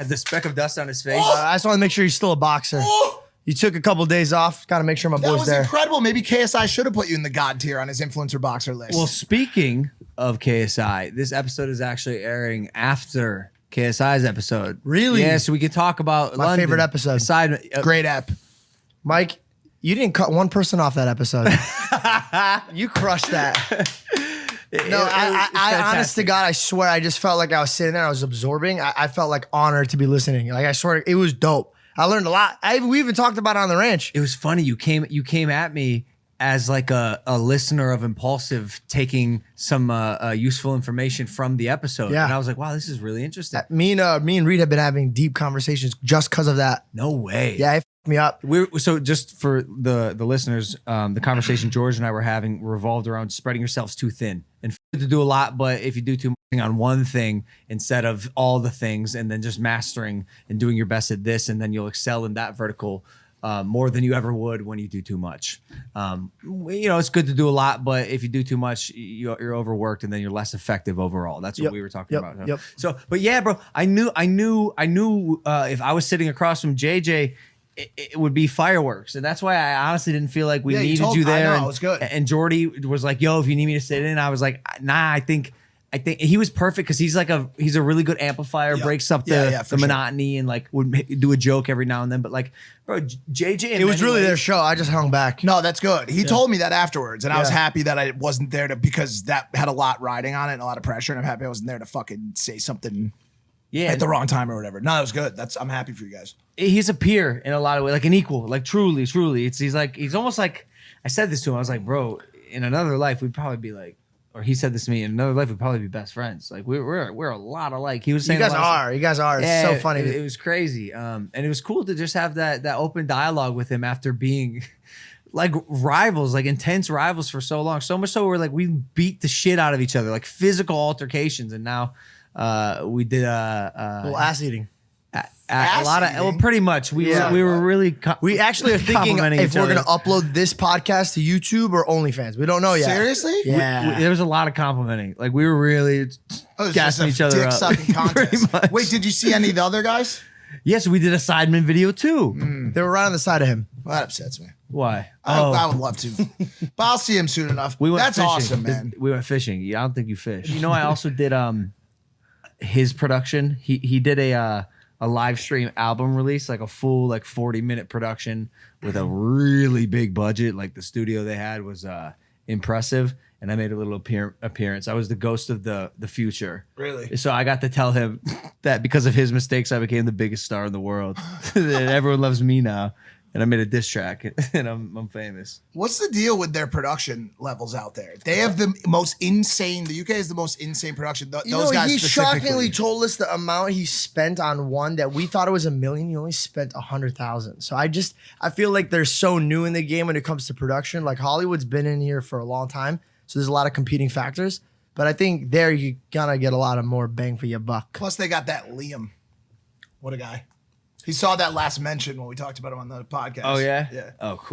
Had the speck of dust on his face. I just want to make sure he's still a boxer. You took a couple of days off. Got to make sure my boy's there. That was incredible. Maybe KSI should have put you in the God tier on his influencer boxer list. Well, speaking of KSI, this episode is actually airing after KSI's episode. Really? Yeah, so we could talk about My London. favorite episode. Great app. Mike, you didn't cut one person off that episode. You crushed that. No, I honest to God, I swear, I just felt like I was sitting there, I was absorbing. I felt like honored to be listening. Like, I swear, it was dope. I learned a lot. We even talked about it on the ranch. It was funny. You came at me as like a listener of Impaulsive, taking some useful information from the episode. Yeah. And I was like, wow, this is really interesting. Me and Reed have been having deep conversations just because of that. No way. Yeah, it f***ed me up. So just for the listeners, the conversation George and I were having revolved around spreading yourselves too thin and to do a lot, but if you do too much on one thing instead of all the things, and then just mastering and doing your best at this, and then you'll excel in that vertical more than you ever would when you do too much. It's good to do a lot, but if you do too much, you're overworked, and then you're less effective overall. That's what we were talking about. Yep. So, but yeah, bro, I knew if I was sitting across from JJ, it would be fireworks, and that's why I honestly didn't feel like we needed you there. I know, it was good. And Jordy was like, "Yo, if you need me to sit in," I was like, "Nah, I think he was perfect because he's a really good amplifier, breaks up the monotony, and like would do a joke every now and then." But like, bro, JJ, it was really their show. I just hung back. No, that's good. He told me that afterwards, and I was happy that I wasn't there because that had a lot riding on it and a lot of pressure, and I'm happy I wasn't there to fucking say something at the wrong time or whatever. No, it was good. I'm happy for you guys. He's a peer in a lot of ways, like an equal, like truly. He's almost like, I said this to him. I was like, bro, in another life, we'd probably be like, or he said this to me, in another life, we'd probably be best friends. Like we're a lot alike. He was saying you guys are. It's so funny. It was crazy. And it was cool to just have that open dialogue with him after being like rivals, like intense rivals for so long. So much so we beat the shit out of each other, like physical altercations. And now we did a little ass eating. A lot of, pretty much. We were really. We actually are thinking if we're gonna upload this podcast to YouTube or OnlyFans. We don't know yet. Seriously? Yeah. There was a lot of complimenting. Like we were really gassing each other up. Sucking contest. Wait, did you see any of the other guys? Yes, we did a Sidemen video too. They were right on the side of him. Well, that upsets me. Why? I would love to, but I'll see him soon enough. That's fishing. awesome, man. We went fishing. I don't think you fish. You know, I also did his production. He did a live stream album release, like a full 40-minute production with a really big budget. Like the studio they had was impressive, and I made a little appearance. I was the ghost of the future. Really? So I got to tell him that because of his mistakes, I became the biggest star in the world. And everyone loves me now. And I made a diss track, and I'm famous. What's the deal with their production levels out there? They have the most insane. The UK has the most insane production. Those guys he specifically. shockingly told us the amount he spent on one that we thought it was $1 million. He only spent 100,000. So I feel like they're so new in the game when it comes to production. Like Hollywood's been in here for a long time, so there's a lot of competing factors. But I think there you gotta get a lot of more bang for your buck. Plus, they got that Liam. What a guy. He saw that last mention when we talked about him on the podcast. Oh, yeah? Yeah. Oh, cool.